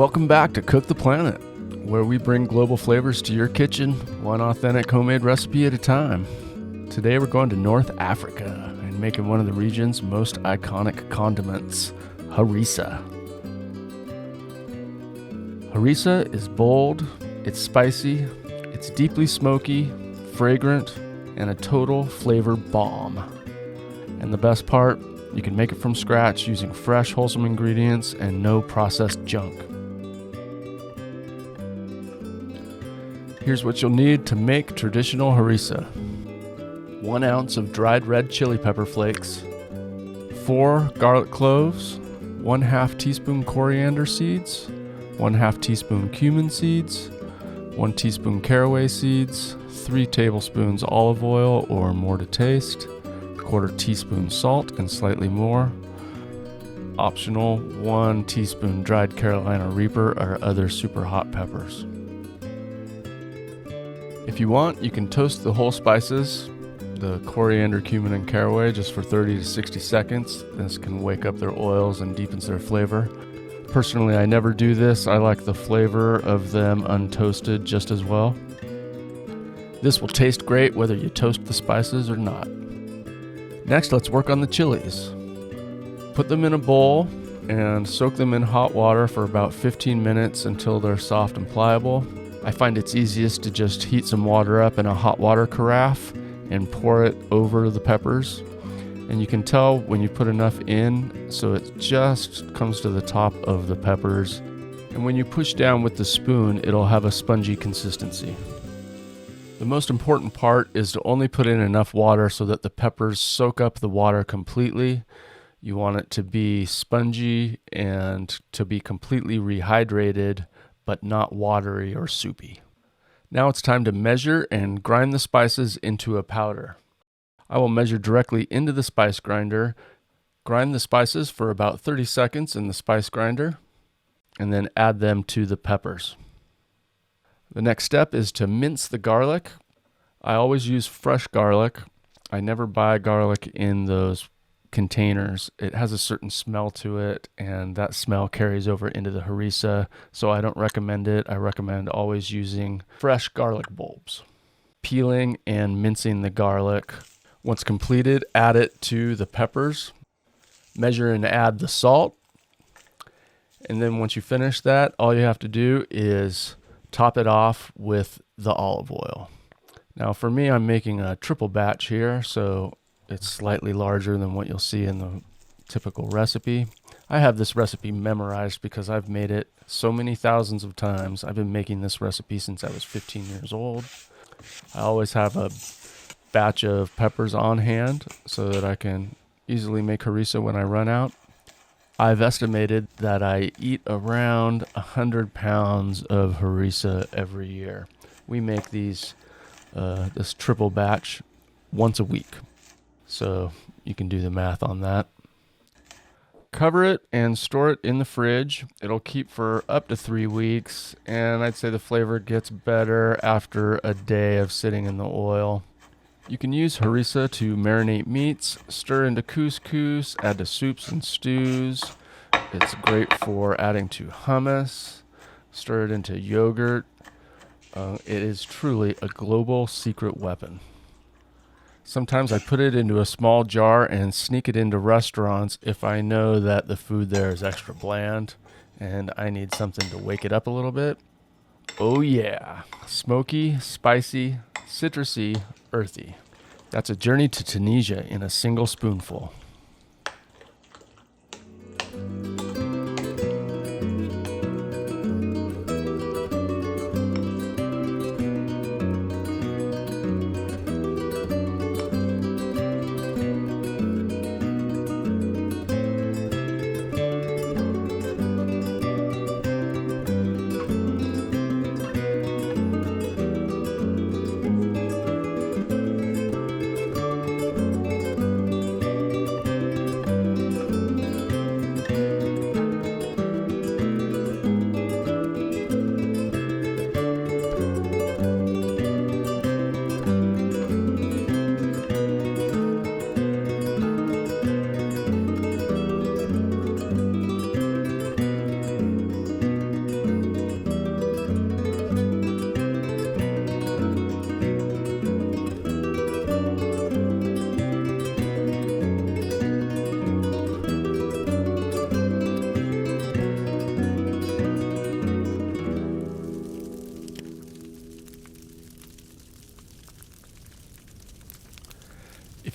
Welcome back to Cook the Planet, where we bring global flavors to your kitchen, one authentic homemade recipe at a time. Today we're going to North Africa and making one of the region's most iconic condiments, harissa. Harissa is bold, it's spicy, it's deeply smoky, fragrant, and a total flavor bomb. And the best part, you can make it from scratch using fresh, wholesome ingredients and no processed junk. Here's what you'll need to make traditional harissa. 1 ounce of dried red chili pepper flakes, 4 garlic cloves, 1/2 teaspoon coriander seeds, 1/2 teaspoon cumin seeds, 1 teaspoon caraway seeds, 3 tablespoons olive oil or more to taste, 1/4 teaspoon salt and slightly more. Optional, 1 teaspoon dried Carolina Reaper or other super hot peppers. If you want, you can toast the whole spices, the coriander, cumin, and caraway, just for 30 to 60 seconds. This can wake up their oils and deepens their flavor. Personally, I never do this. I like the flavor of them untoasted just as well. This will taste great whether you toast the spices or not. Next, let's work on the chilies. Put them in a bowl and soak them in hot water for about 15 minutes until they're soft and pliable. I find it's easiest to just heat some water up in a hot water carafe and pour it over the peppers. And you can tell when you put enough in so it just comes to the top of the peppers. And when you push down with the spoon, it'll have a spongy consistency. The most important part is to only put in enough water so that the peppers soak up the water completely. You want it to be spongy and to be completely rehydrated, but not watery or soupy. Now it's time to measure and grind the spices into a powder. I will measure directly into the spice grinder, grind the spices for about 30 seconds in the spice grinder, and then add them to the peppers. The next step is to mince the garlic. I always use fresh garlic. I never buy garlic in those containers. It has a certain smell to it, and that smell carries over into the harissa, so I don't recommend it. I recommend always using fresh garlic bulbs. Peeling and mincing the garlic. Once completed, add it to the peppers. Measure and add the salt. And then once you finish that, all you have to do is top it off with the olive oil. Now for me, I'm making a triple batch here, so it's slightly larger than what you'll see in the typical recipe. I have this recipe memorized because I've made it so many thousands of times. I've been making this recipe since I was 15 years old. I always have a batch of peppers on hand so that I can easily make harissa when I run out. I've estimated that I eat around 100 pounds of harissa every year. We make this triple batch once a week. So you can do the math on that. Cover it and store it in the fridge. It'll keep for up to 3 weeks, and I'd say the flavor gets better after a day of sitting in the oil. You can use harissa to marinate meats, stir into couscous, add to soups and stews. It's great for adding to hummus, stir it into yogurt. It is truly a global secret weapon. Sometimes I put it into a small jar and sneak it into restaurants if I know that the food there is extra bland and I need something to wake it up a little bit. Oh yeah, smoky, spicy, citrusy, earthy. That's a journey to Tunisia in a single spoonful.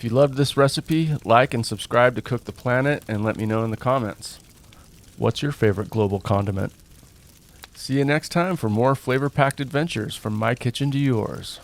If you loved this recipe, like and subscribe to Cook the Planet and let me know in the comments. What's your favorite global condiment? See you next time for more flavor-packed adventures from my kitchen to yours.